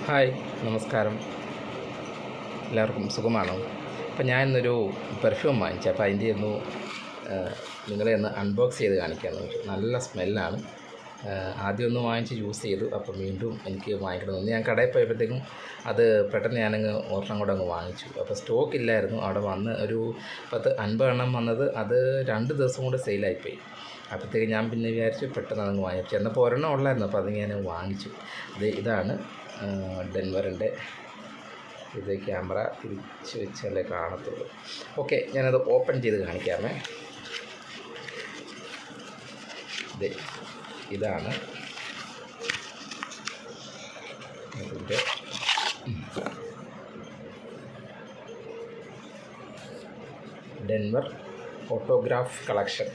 Hi, നമസ്കാരം. എല്ലാവർക്കും സുഖമാണോ? അപ്പോൾ ഞാൻ ഇന്നൊരു പെർഫ്യൂം വാങ്ങിച്ചു. അപ്പോൾ അതിൻ്റെ ഒന്ന് നിങ്ങളെ ഒന്ന് അൺബോക്സ് ചെയ്ത് കാണിക്കാമെന്ന് വെച്ചു. നല്ല സ്മെല്ലാണ്. ആദ്യം ഒന്ന് വാങ്ങിച്ച് യൂസ് ചെയ്തു. അപ്പോൾ വീണ്ടും എനിക്ക് വാങ്ങിക്കണമെന്ന് ഞാൻ കടയിൽ പോയപ്പോഴത്തേക്കും അത് പെട്ടെന്ന് ഞാനങ്ങ് ഒരെണ്ണം കൂടെ അങ്ങ് വാങ്ങിച്ചു. അപ്പോൾ സ്റ്റോക്ക് ഇല്ലായിരുന്നു. അവിടെ വന്ന് ഒരു 50 എണ്ണം വന്നത്, അത് 2 ദിവസം കൊണ്ട് സെയിലായിപ്പോയി. അപ്പോഴത്തേക്ക് ഞാൻ പിന്നെ വിചാരിച്ചു പെട്ടെന്ന് അതങ്ങ് വാങ്ങിച്ചു. എന്നപ്പോൾ ഒരെണ്ണം ഉള്ളായിരുന്നു. അപ്പോൾ അത് ഞാൻ വാങ്ങിച്ചു. ഇതാണ് ഡെൻവറിൻ്റെ. ഇത് ക്യാമറ തിരിച്ച് വെച്ചാലേ കാണത്തുള്ളൂ. ഓക്കെ, ഞാനത് ഓപ്പൺ ചെയ്ത് കാണിക്കാമേ. ഇതാണ് ഇതിൻ്റെ Denver autograph collection.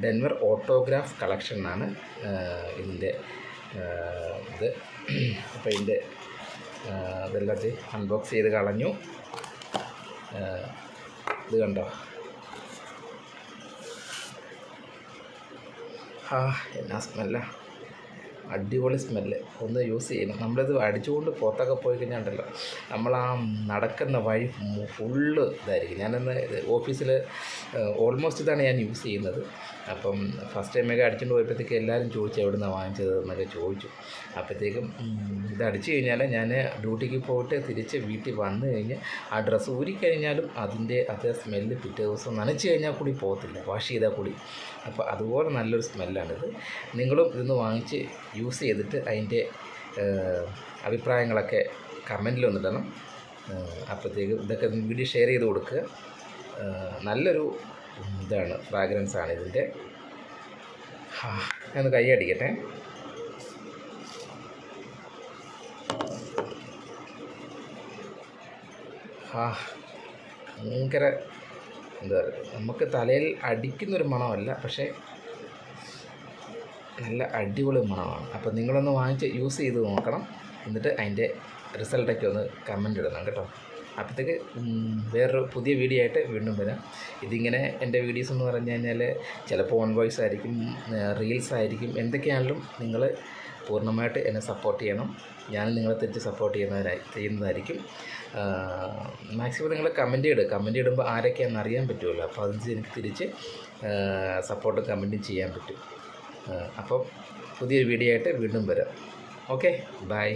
Denver autograph collection എന്നാണ് ഇതിൻ്റെ ഇത്. അപ്പോൾ ഇതിൻ്റെ ഇതെല്ലാം അൺബോക്സ് ചെയ്ത് കളഞ്ഞു. ഇത് കണ്ടോ? എന്നാ സ്മെല്ല, അടിപൊളി സ്മെല്ല്. ഒന്ന് യൂസ് ചെയ്യണം. നമ്മളിത് അടിച്ചുകൊണ്ട് പുറത്തൊക്കെ പോയി കഴിഞ്ഞാൽ ഉണ്ടല്ലോ, നമ്മൾ ആ നടക്കുന്ന വഴി ഫുള്ള് ഇതായിരിക്കും. ഞാനിന്ന് ഓഫീസിൽ ഓൾമോസ്റ്റ് ഇതാണ് ഞാൻ യൂസ് ചെയ്യുന്നത്. അപ്പം ഫസ്റ്റ് ടൈമൊക്കെ അടിച്ചുകൊണ്ട് പോയപ്പോഴത്തേക്ക് എല്ലാവരും ചോദിച്ചു എവിടെ നിന്നാണ് വാങ്ങിച്ചത് എന്നൊക്കെ ചോദിച്ചു. അപ്പോഴത്തേക്കും ഇത് അടിച്ചു കഴിഞ്ഞാൽ ഞാൻ ഡ്യൂട്ടിക്ക് പോയിട്ട് തിരിച്ച് വീട്ടിൽ വന്നു കഴിഞ്ഞ് ആ ഡ്രസ്സ് ഊരിക്കഴിഞ്ഞാലും അതിൻ്റെ അതേ സ്മെല്ല് പിറ്റേ ദിവസം നനച്ച് കഴിഞ്ഞാൽ കൂടി പോകത്തില്ല, വാഷ് ചെയ്താൽ കൂടി. അപ്പോൾ അതുപോലെ നല്ലൊരു സ്മെല്ലാണിത്. നിങ്ങളും ഇതൊന്ന് വാങ്ങിച്ച് യൂസ് ചെയ്തിട്ട് അതിൻ്റെ അഭിപ്രായങ്ങളൊക്കെ കമൻറ്റിലൊന്നിടണം. അപ്പോഴത്തേക്കും ഇതൊക്കെ വീഡിയോ ഷെയർ ചെയ്ത് കൊടുക്കുക. നല്ലൊരു ഇതാണ്, ഫ്രാഗ്രൻസാണ് ഇതിൻ്റെ. ഞാനൊന്ന് കൈ അടിക്കട്ടെ. ഭയങ്കര എന്താ പറയുക, നമുക്ക് തലയിൽ അടിക്കുന്നൊരു മണമല്ല, പക്ഷേ നല്ല അടിപൊളി മണമാണ്. അപ്പോൾ നിങ്ങളൊന്ന് വാങ്ങിച്ച് യൂസ് ചെയ്ത് നോക്കണം. എന്നിട്ട് അതിൻ്റെ റിസൾട്ടൊക്കെ ഒന്ന് കമൻ്റ് ഇടണം കേട്ടോ. അപ്പോഴത്തേക്ക് വേറൊരു പുതിയ വീഡിയോ ആയിട്ട് വീണ്ടും വരാം. ഇതിങ്ങനെ എൻ്റെ വീഡിയോസ് എന്ന് പറഞ്ഞു കഴിഞ്ഞാൽ ചിലപ്പോൾ ഓൺ വോയിസ് ആയിരിക്കും, റീൽസ് ആയിരിക്കും. എന്തൊക്കെയാണെങ്കിലും നിങ്ങൾ പൂർണ്ണമായിട്ട് എന്നെ സപ്പോർട്ട് ചെയ്യണം. ഞാൻ നിങ്ങളെ തിരിച്ച് സപ്പോർട്ട് ചെയ്യുന്നതായിരിക്കും. മാക്സിമം നിങ്ങൾ കമൻറ്റ് ഇടുമ്പോൾ ആരൊക്കെയാണെന്ന് അറിയാൻ പറ്റുമല്ലോ. അപ്പോൾ അതിന് എനിക്ക് തിരിച്ച് സപ്പോർട്ടും കമൻറ്റും ചെയ്യാൻ പറ്റും. അപ്പം പുതിയൊരു വീഡിയോ ആയിട്ട് വീണ്ടും വരാം. Okay, by.